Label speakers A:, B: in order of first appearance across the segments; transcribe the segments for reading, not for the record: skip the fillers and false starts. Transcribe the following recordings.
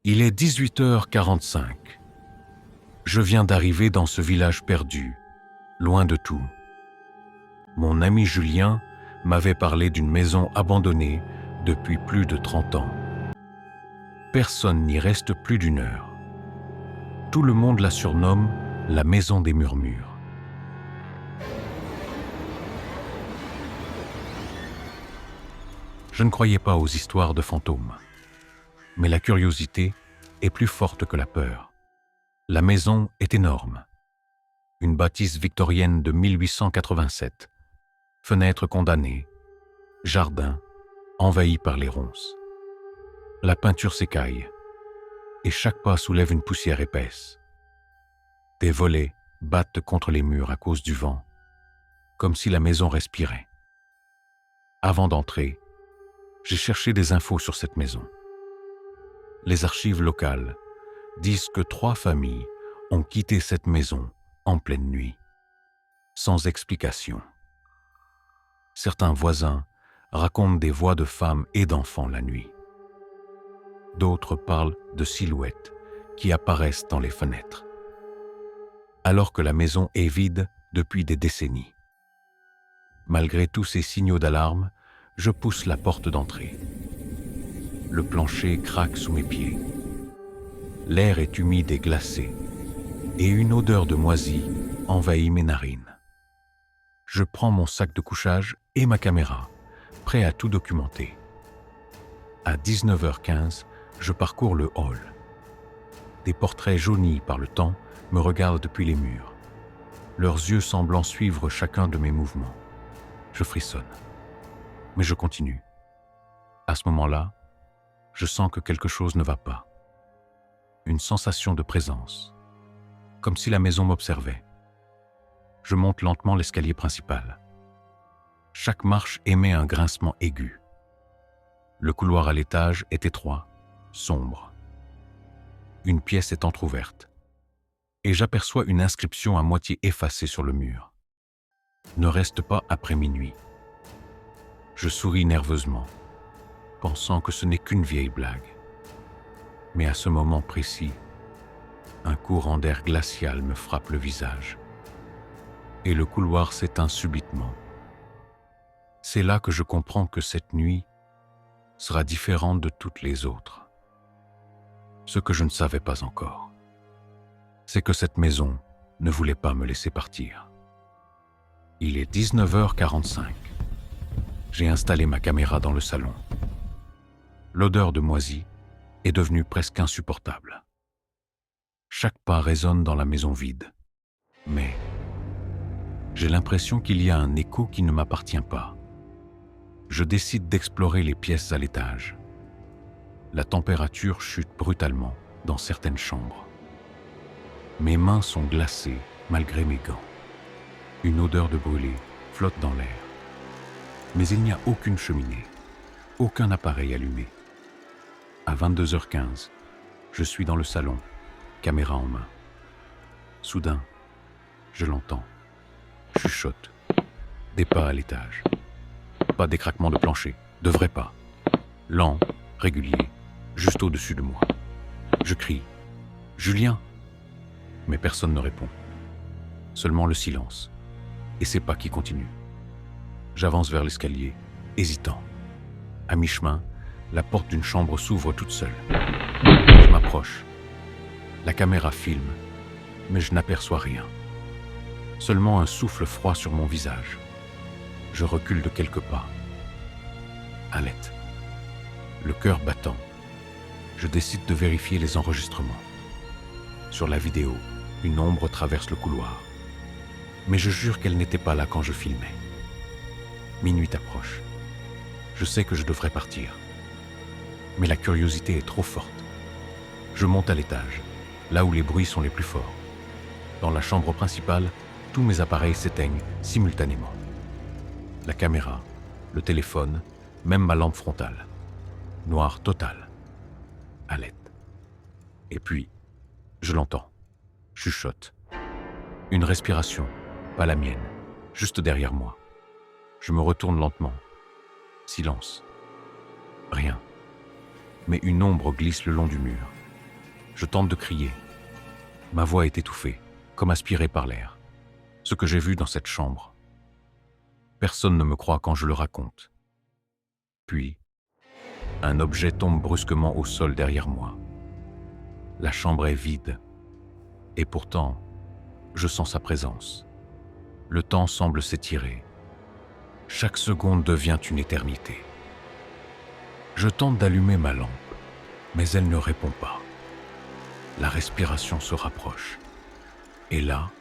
A: Il est 18h45. Je viens d'arriver dans ce village perdu, loin de tout. Mon ami Julien m'avait parlé d'une maison abandonnée depuis plus de 30 ans. Personne n'y reste plus d'une heure. Tout le monde la surnomme la maison des murmures. Je ne croyais pas aux histoires de fantômes. Mais la curiosité est plus forte que la peur. La maison est énorme. Une bâtisse victorienne de 1887. Fenêtres condamnées. Jardin envahi par les ronces. La peinture s'écaille. Et chaque pas soulève une poussière épaisse. Des volets battent contre les murs à cause du vent, comme si la maison respirait. Avant d'entrer, j'ai cherché des infos sur cette maison. Les archives locales disent que 3 familles ont quitté cette maison en pleine nuit, sans explication. Certains voisins racontent des voix de femmes et d'enfants la nuit. D'autres parlent de silhouettes qui apparaissent dans les fenêtres, alors que la maison est vide depuis des décennies. Malgré tous ces signaux d'alarme, je pousse la porte d'entrée. Le plancher craque sous mes pieds. L'air est humide et glacé, et une odeur de moisi envahit mes narines. Je prends mon sac de couchage et ma caméra, prêt à tout documenter. À 19h15, je parcours le hall. Des portraits jaunis par le temps me regardent depuis les murs, leurs yeux semblant suivre chacun de mes mouvements. Je frissonne, mais je continue. À ce moment-là, je sens que quelque chose ne va pas. Une sensation de présence, comme si la maison m'observait. Je monte lentement l'escalier principal. Chaque marche émet un grincement aigu. Le couloir à l'étage est étroit, sombre. Une pièce est entr'ouverte, et j'aperçois une inscription à moitié effacée sur le mur. Ne reste pas après minuit. Je souris nerveusement, pensant que ce n'est qu'une vieille blague. Mais à ce moment précis, un courant d'air glacial me frappe le visage, et le couloir s'éteint subitement. C'est là que je comprends que cette nuit sera différente de toutes les autres. Ce que je ne savais pas encore, c'est que cette maison ne voulait pas me laisser partir. Il est 19h45. J'ai installé ma caméra dans le salon. L'odeur de moisi est devenue presque insupportable. Chaque pas résonne dans la maison vide. Mais j'ai l'impression qu'il y a un écho qui ne m'appartient pas. Je décide d'explorer les pièces à l'étage. La température chute brutalement dans certaines chambres. Mes mains sont glacées malgré mes gants. Une odeur de brûlé flotte dans l'air. Mais il n'y a aucune cheminée, aucun appareil allumé. À 22h15, je suis dans le salon, caméra en main. Soudain, je l'entends. Chuchote. Des pas à l'étage. Pas d'écraquement de plancher, de vrais pas. Lent, régulier, juste au-dessus de moi. Je crie « Julien !» Mais personne ne répond. Seulement le silence. Et ces pas qui continuent. J'avance vers l'escalier, hésitant. À mi-chemin, la porte d'une chambre s'ouvre toute seule. Je m'approche. La caméra filme, mais je n'aperçois rien. Seulement un souffle froid sur mon visage. Je recule de quelques pas. Haleine. Le cœur battant. Je décide de vérifier les enregistrements. Sur la vidéo, une ombre traverse le couloir. Mais je jure qu'elle n'était pas là quand je filmais. Minuit approche. Je sais que je devrais partir. Mais la curiosité est trop forte. Je monte à l'étage, là où les bruits sont les plus forts. Dans la chambre principale, tous mes appareils s'éteignent simultanément. La caméra, le téléphone, même ma lampe frontale. Noir total. Haleine. Et puis, je l'entends. Chuchote. Une respiration, pas la mienne, juste derrière moi. Je me retourne lentement. Silence. Rien. Mais une ombre glisse le long du mur, Je tente de crier. Ma voix est étouffée, comme aspirée par l'air. Ce que j'ai vu dans cette chambre. Personne ne me croit quand je le raconte. Puis, un objet tombe brusquement au sol derrière moi. La chambre est vide. Et pourtant, je sens sa présence. Le temps semble s'étirer. Chaque seconde devient une éternité. Je tente d'allumer ma lampe, mais elle ne répond pas. La respiration se rapproche. Et là,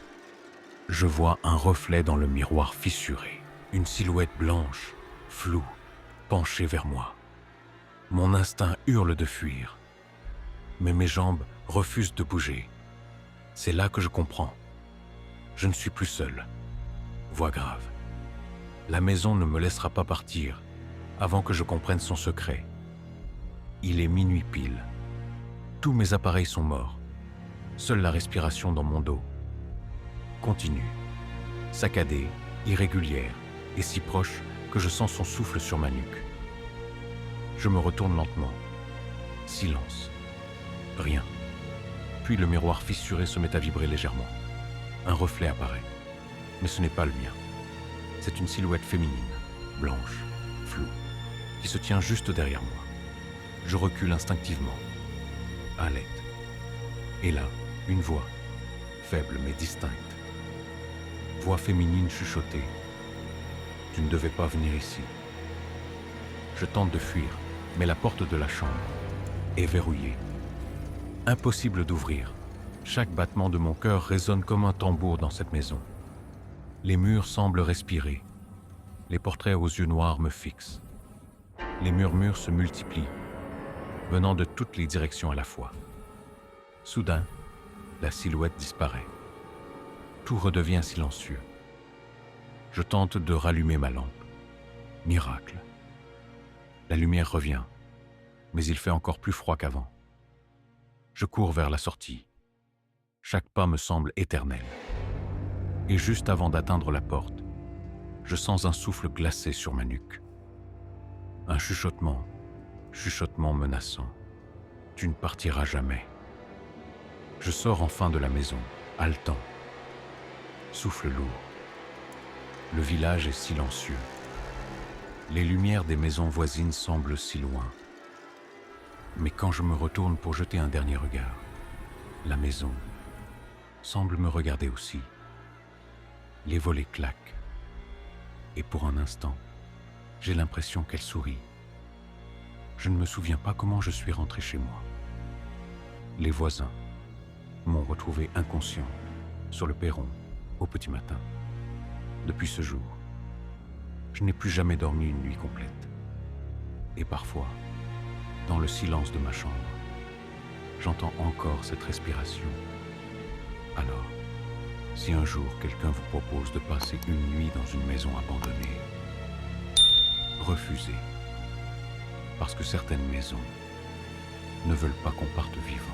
A: je vois un reflet dans le miroir fissuré. Une silhouette blanche, floue, penchée vers moi. Mon instinct hurle de fuir, mais mes jambes refusent de bouger. C'est là que je comprends. Je ne suis plus seul. Voix grave. La maison ne me laissera pas partir avant que je comprenne son secret. Il est minuit pile. Tous mes appareils sont morts. Seule la respiration dans mon dos continue, saccadée, irrégulière et si proche que je sens son souffle sur ma nuque. Je me retourne lentement. Silence. Rien. Puis le miroir fissuré se met à vibrer légèrement. Un reflet apparaît. Mais ce n'est pas le mien. C'est une silhouette féminine, blanche, floue, qui se tient juste derrière moi. Je recule instinctivement. Haleine. Et là, une voix, faible mais distincte. Voix féminine chuchotée. Tu ne devais pas venir ici. Je tente de fuir, mais la porte de la chambre est verrouillée. Impossible d'ouvrir. Chaque battement de mon cœur résonne comme un tambour dans cette maison. Les murs semblent respirer. Les portraits aux yeux noirs me fixent. Les murmures se multiplient, venant de toutes les directions à la fois. Soudain, la silhouette disparaît. Tout redevient silencieux. Je tente de rallumer ma lampe. Miracle. La lumière revient, mais il fait encore plus froid qu'avant. Je cours vers la sortie. Chaque pas me semble éternel. Et juste avant d'atteindre la porte, je sens un souffle glacé sur ma nuque. Un chuchotement menaçant. Tu ne partiras jamais. Je sors enfin de la maison, haletant. Souffle lourd. Le village est silencieux. Les lumières des maisons voisines semblent si loin. Mais quand je me retourne pour jeter un dernier regard, la maison semble me regarder aussi. Les volets claquent. Et pour un instant, j'ai l'impression qu'elle sourit. Je ne me souviens pas comment je suis rentré chez moi. Les voisins m'ont retrouvé inconscient, sur le perron, au petit matin. Depuis ce jour, je n'ai plus jamais dormi une nuit complète. Et parfois, dans le silence de ma chambre, j'entends encore cette respiration. Alors, si un jour quelqu'un vous propose de passer une nuit dans une maison abandonnée, refusez. Parce que certaines maisons ne veulent pas qu'on parte vivant.